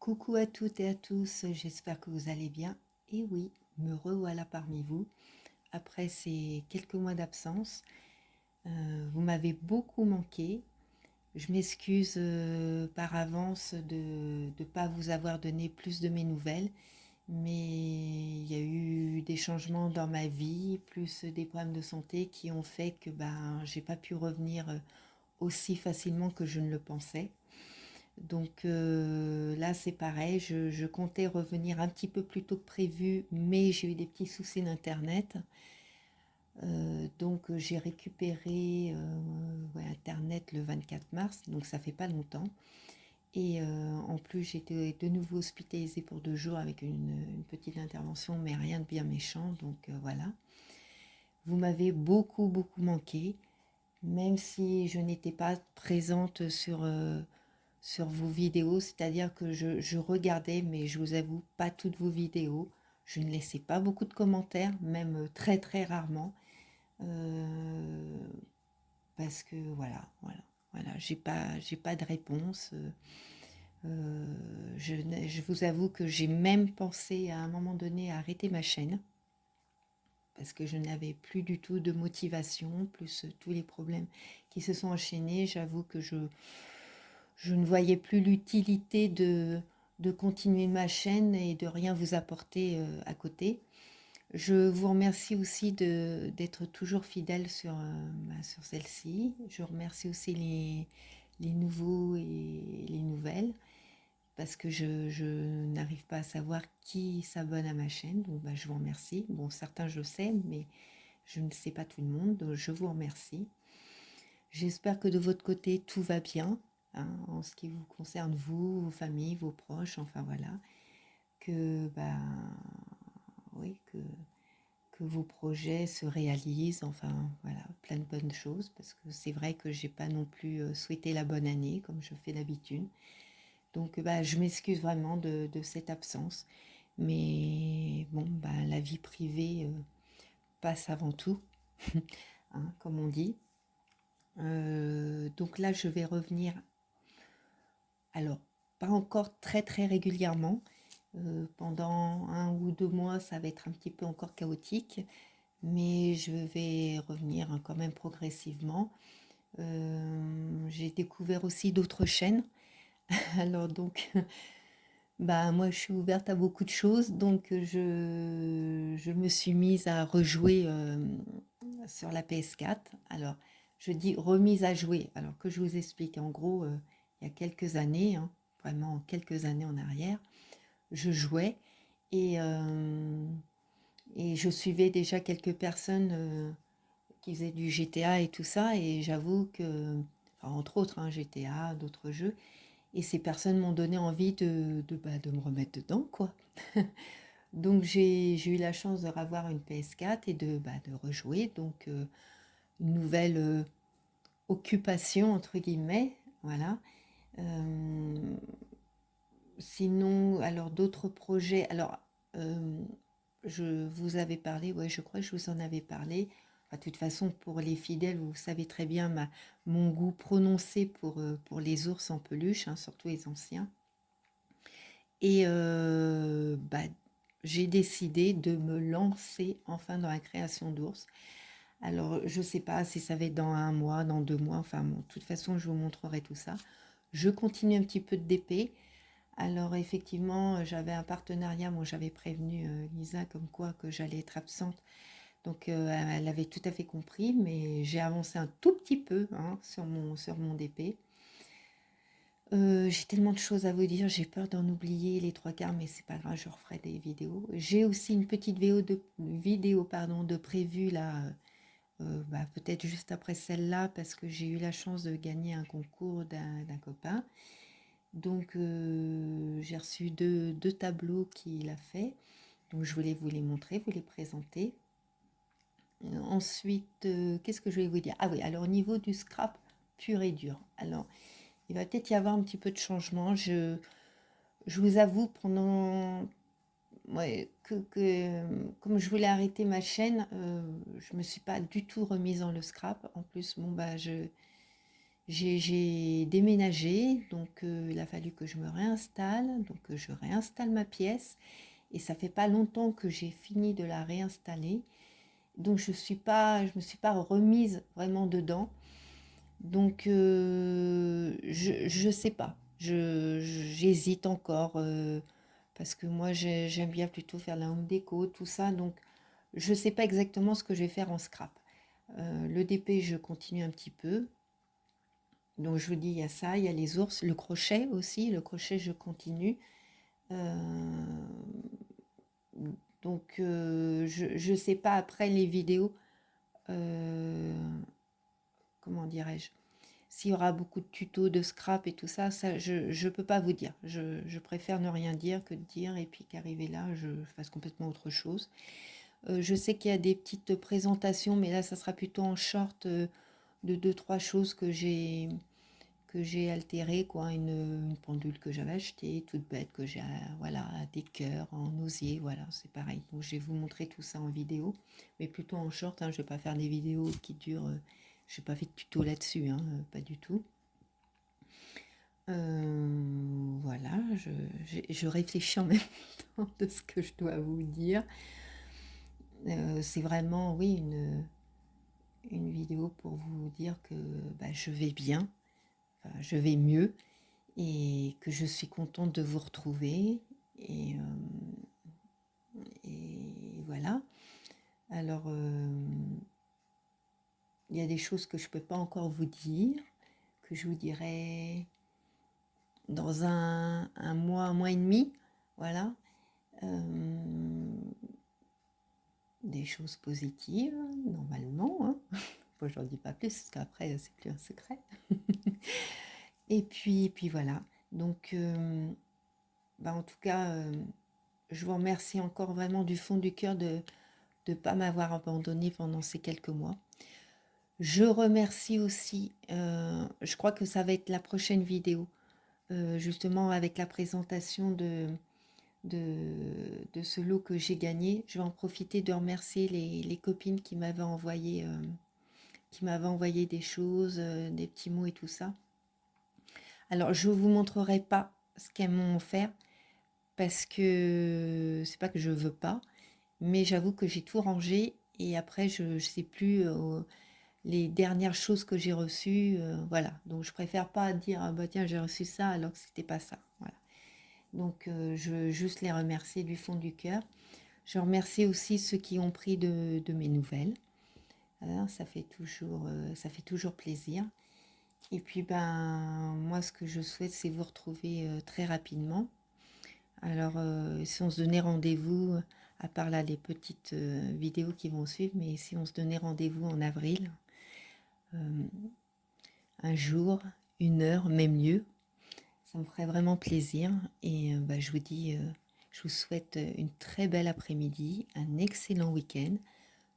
Coucou à toutes et à tous, j'espère que vous allez bien. Et oui, me revoilà parmi vous après ces quelques mois d'absence. Vous m'avez beaucoup manqué. Je m'excuse par avance de ne pas vous avoir donné plus de mes nouvelles, mais il y a eu des changements dans ma vie, plus des problèmes de santé qui ont fait que j'ai pas pu revenir aussi facilement que je ne le pensais. Donc là, c'est pareil, je comptais revenir un petit peu plus tôt que prévu, mais j'ai eu des petits soucis d'internet. Donc j'ai récupéré ouais, internet le 24 mars, donc ça fait pas longtemps. Et en plus, j'étais de nouveau hospitalisée pour 2 jours avec une petite intervention, mais rien de bien méchant. Donc voilà. Vous m'avez beaucoup, beaucoup manqué, même si je n'étais pas présente sur vos vidéos, c'est-à-dire que je regardais, mais je vous avoue, pas toutes vos vidéos. Je ne laissais pas beaucoup de commentaires, même très très rarement, euh, parce que voilà, j'ai pas de réponse. Je vous avoue que j'ai même pensé à un moment donné à arrêter ma chaîne, parce que je n'avais plus du tout de motivation, plus tous les problèmes qui se sont enchaînés. J'avoue que je ne voyais plus l'utilité de continuer ma chaîne et de rien vous apporter à côté. Je vous remercie aussi d'être toujours fidèle sur celle-ci. Je remercie aussi les nouveaux et les nouvelles parce que je n'arrive pas à savoir qui s'abonne à ma chaîne. Donc je vous remercie. Bon, certains je sais, mais je ne sais pas tout le monde. Donc je vous remercie. J'espère que de votre côté, tout va bien, hein, en ce qui vous concerne, vous, vos familles, vos proches, enfin voilà. Que, oui, que vos projets se réalisent, enfin voilà, plein de bonnes choses, parce que c'est vrai que j'ai pas non plus souhaité la bonne année, comme je fais d'habitude. Donc je m'excuse vraiment de cette absence. Mais bon, la vie privée passe avant tout, hein, comme on dit. Donc là, je vais revenir. Alors, pas encore très très régulièrement. Pendant 1 ou 2 mois, ça va être un petit peu encore chaotique, mais je vais revenir quand même progressivement. J'ai découvert aussi d'autres chaînes. Alors donc, moi je suis ouverte à beaucoup de choses, donc je me suis mise à rejouer sur la PS4. Alors, je dis remise à jouer. Alors que je vous explique, en gros, il y a quelques années, hein, vraiment quelques années en arrière, je jouais et, euh, et je suivais déjà quelques personnes qui faisaient du GTA et tout ça. Et j'avoue que, enfin, entre autres, hein, GTA, d'autres jeux, et ces personnes m'ont donné envie de me remettre dedans, quoi. Donc j'ai eu la chance de revoir une PS4 et de rejouer. Donc une nouvelle occupation, entre guillemets, voilà. Euh, Sinon, alors d'autres projets. Alors, je vous avais parlé, ouais, je crois que je vous en avais parlé. Enfin, de toute façon, pour les fidèles, vous savez très bien mon goût prononcé pour les ours en peluche, hein, surtout les anciens. Et j'ai décidé de me lancer enfin dans la création d'ours. Alors, je ne sais pas si ça va être dans 1 mois, dans 2 mois, enfin bon, de toute façon, je vous montrerai tout ça. Je continue un petit peu de DP. Alors, effectivement, j'avais un partenariat, moi j'avais prévenu Lisa comme quoi que j'allais être absente. Donc, elle avait tout à fait compris, mais j'ai avancé un tout petit peu, hein, sur mon DP. J'ai tellement de choses à vous dire, j'ai peur d'en oublier les 3 quarts, mais c'est pas grave, je referai des vidéos. J'ai aussi une petite vidéo pardon, de prévue là, peut-être juste après celle-là, parce que j'ai eu la chance de gagner un concours d'un copain. Donc j'ai reçu deux tableaux qu'il a fait. Donc je voulais vous les montrer, vous les présenter. Ensuite, qu'est-ce que je vais vous dire? Ah oui, alors au niveau du scrap pur et dur. Alors, il va peut-être y avoir un petit peu de changement. Je vous avoue, ouais, comme je voulais arrêter ma chaîne, je me suis pas du tout remise dans le scrap. En plus, J'ai déménagé, donc il a fallu que je me réinstalle, donc je réinstalle ma pièce, et ça fait pas longtemps que j'ai fini de la réinstaller, donc je me suis pas remise vraiment dedans, donc je sais pas, j'hésite encore, parce que moi j'aime bien plutôt faire la home déco, tout ça, donc je sais pas exactement ce que je vais faire en scrap. Le DP, je continue un petit peu. Donc je vous dis, il y a ça, il y a les ours, le crochet aussi, le crochet je continue. Euh, donc je sais pas après les vidéos, euh, comment dirais-je, s'il y aura beaucoup de tutos de scrap et tout ça, ça je peux pas vous dire. Je préfère ne rien dire que de dire et puis qu'arriver là, je fasse complètement autre chose. Je sais qu'il y a des petites présentations, mais là ça sera plutôt en short, de deux, trois choses que j'ai altéré, quoi, une pendule que j'avais achetée, toute bête, que j'ai, voilà, des cœurs en osier, voilà, c'est pareil. Donc je vais vous montrer tout ça en vidéo, mais plutôt en short, hein, je vais pas faire des vidéos qui durent, je n'ai pas fait de tuto là-dessus, hein, pas du tout. Voilà, je réfléchis en même temps de ce que je dois vous dire. C'est vraiment, oui, une vidéo pour vous dire que bah, je vais bien, enfin, je vais mieux, et que je suis contente de vous retrouver. Et voilà. Alors, il y a des choses que je ne peux pas encore vous dire, que je vous dirai dans un mois et demi. Voilà. Des choses positives, normalement. Hein. Bon, je n'en dis pas plus, parce qu'après, c'est plus un secret. Et puis voilà. Donc, bah, en tout cas, je vous remercie encore vraiment du fond du cœur de ne pas m'avoir abandonné pendant ces quelques mois. Je remercie aussi, je crois que ça va être la prochaine vidéo, justement avec la présentation de ce lot que j'ai gagné. Je vais en profiter de remercier les copines qui m'avaient envoyé des choses, des petits mots et tout ça. Alors, je ne vous montrerai pas ce qu'elles m'ont offert, parce que c'est pas que je veux pas, mais j'avoue que j'ai tout rangé, et après je ne sais plus les dernières choses que j'ai reçues, voilà. Donc je préfère pas dire ah bah tiens j'ai reçu ça alors que c'était pas ça, voilà. Donc je veux juste les remercier du fond du cœur. Je remercie aussi ceux qui ont pris de mes nouvelles. Voilà, ça fait toujours plaisir. Et puis ben moi ce que je souhaite c'est vous retrouver très rapidement. Alors, si on se donnait rendez-vous, à part là les petites vidéos qui vont suivre, mais si on se donnait rendez-vous en avril, un jour, une heure, même mieux, ça me ferait vraiment plaisir. Et bah, je vous souhaite une très belle après-midi, un excellent week-end.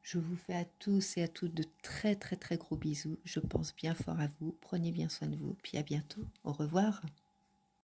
Je vous fais à tous et à toutes de très très très gros bisous. Je pense bien fort à vous. Prenez bien soin de vous. Puis à bientôt. Au revoir.